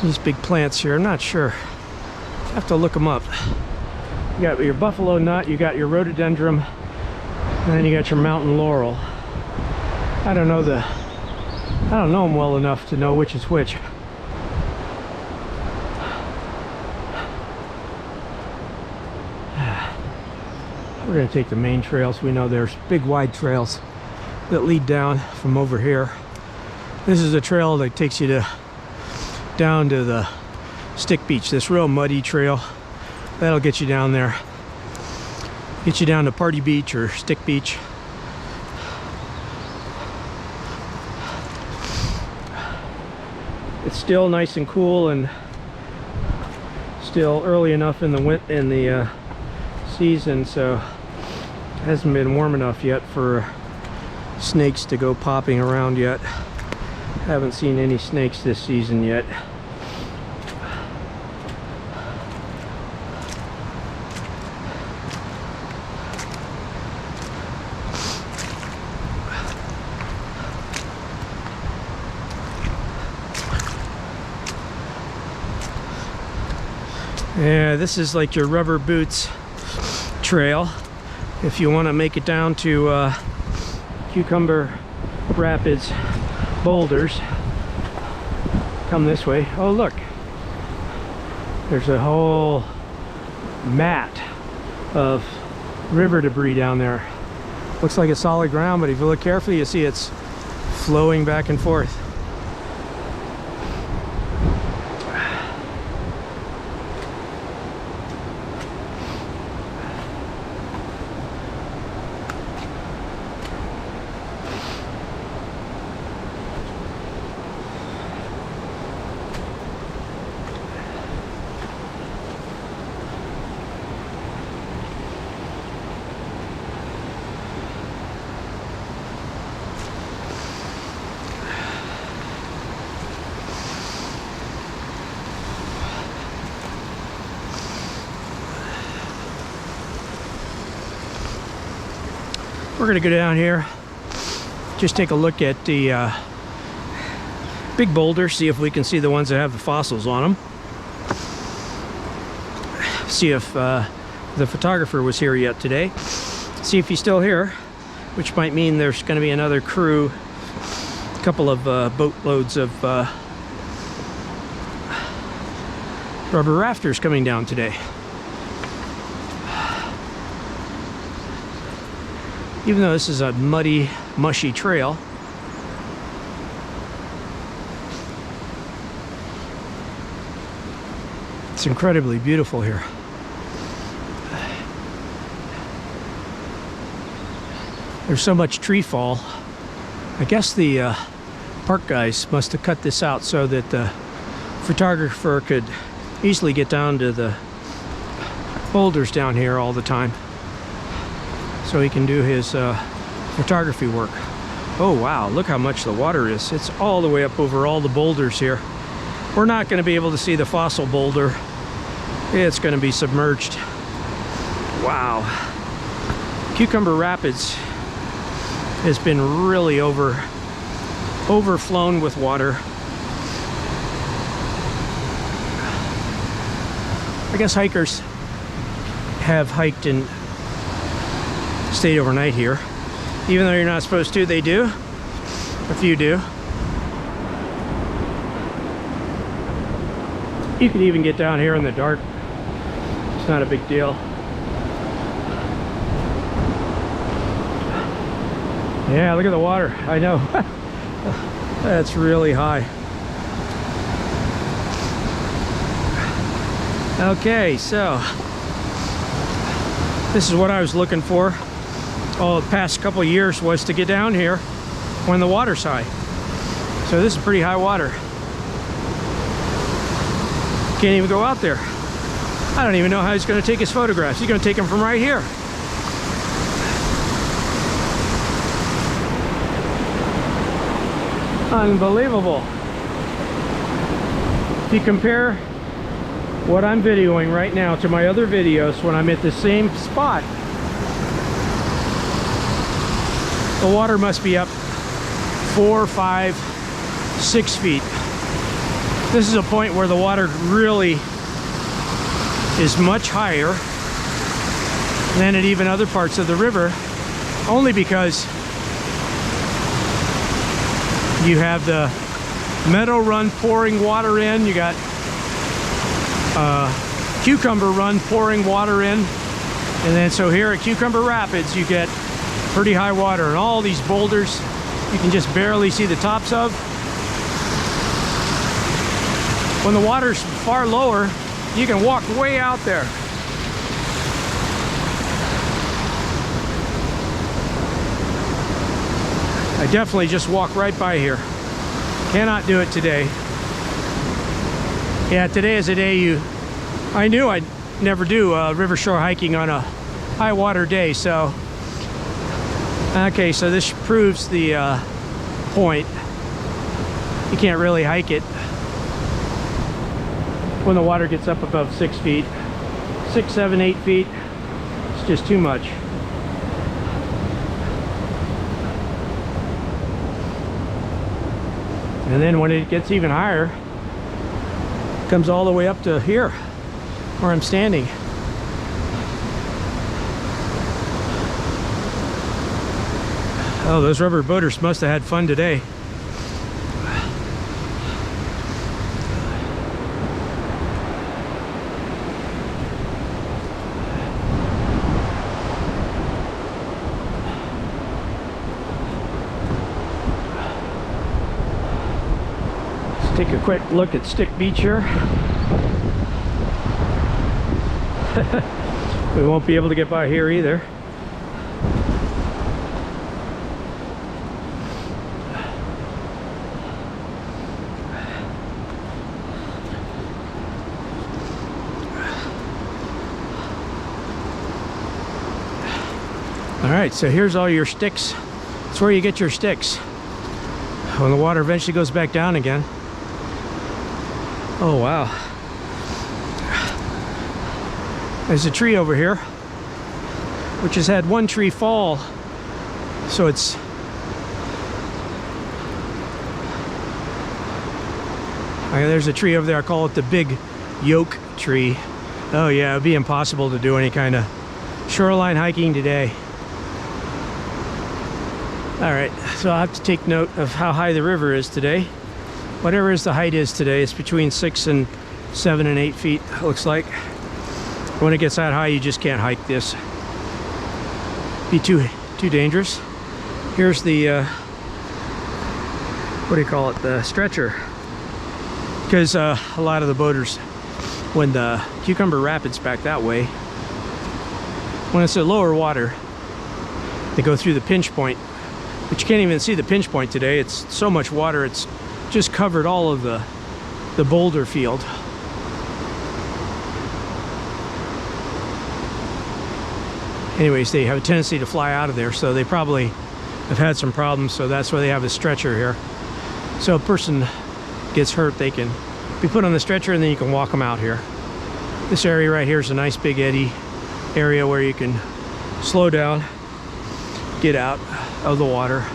these big plants here. I'm not sure. Have to look them up. You got your buffalo nut, you got your rhododendron, and then you got your mountain laurel. I don't know them well enough to know which is which. We're going to take the main trails. We know there's big wide trails that lead down from over here. This is a trail that takes you down to the Stick Beach, this real muddy trail. That'll get you down there. Get you down to Party Beach or Stick Beach. It's still nice and cool and still early enough in the season, so it hasn't been warm enough yet for snakes to go popping around yet. Haven't seen any snakes this season yet. Yeah, this is like your rubber boots trail if you want to make it down to Cucumber Rapids boulders. Come this way. Oh, look, there's a whole mat of river debris down there. Looks like it's solid ground, but if you look carefully, you see it's flowing back and forth. We're going to go down here, just take a look at the big boulders, see if we can see the ones that have the fossils on them. See if the photographer was here yet today. See if he's still here, which might mean there's going to be another crew, a couple of boatloads of rubber rafters coming down today. Even though this is a muddy, mushy trail, it's incredibly beautiful here. There's so much tree fall. I guess the park guys must have cut this out so that the photographer could easily get down to the boulders down here all the time, so he can do his photography work. Oh wow, look how much the water is. It's all the way up over all the boulders here. We're not going to be able to see the fossil boulder. It's going to be submerged. Wow. Cucumber Rapids has been really overflown with water. I guess hikers have hiked and stayed overnight here. Even though you're not supposed to, they do. A few do. You can even get down here in the dark. It's not a big deal. Yeah, look at the water. I know. That's really high. Okay, so this is what I was looking for the past couple of years, was to get down here when the water's high. So this is pretty high water. Can't even go out there. I don't even know how he's going to take his photographs. He's going to take them from right here. Unbelievable. If you compare what I'm videoing right now to my other videos when I'm at the same spot, the water must be up 4, 5, 6 feet. This is a point where the water really is much higher than at even other parts of the river, only because you have the Meadow Run pouring water in, you got Cucumber Run pouring water in, and then so here at Cucumber Rapids you get pretty high water, and all these boulders you can just barely see the tops of. When the water's far lower, you can walk way out there. I definitely just walk right by here. Cannot do it today. Yeah, today is a day I knew I'd never do river shore hiking on a high water day, so. Okay, so this proves the point. You can't really hike it when the water gets up above 6 feet. 6, 7, 8 feet. It's just too much. And then when it gets even higher, it comes all the way up to here where I'm standing. Oh, those rubber boaters must have had fun today. Take a quick look at Stick Beach here. We won't be able to get by here either. All right, so here's all your sticks. That's where you get your sticks when the water eventually goes back down again. Oh wow, there's a tree over here which has had one tree fall, so it's there's a tree over there. I call it the big yoke tree. Oh yeah, it'd be impossible to do any kind of shoreline hiking today. All right, so I have to take note of how high the river is today. Whatever the height is today, it's between 6 and 7 and 8 feet, it looks like. When it gets that high, you just can't hike this. Be too dangerous. Here's the what do you call it? The stretcher. Because a lot of the boaters, when the Cucumber Rapids back that way, when it's at lower water, they go through the pinch point. But you can't even see the pinch point today. It's so much water, it's just covered all of the boulder field. Anyways, they have a tendency to fly out of there, so they probably have had some problems, so that's why they have a stretcher here. So a person gets hurt, they can be put on the stretcher and then you can walk them out here. This area right here is a nice big eddy area where you can slow down, get out of the water.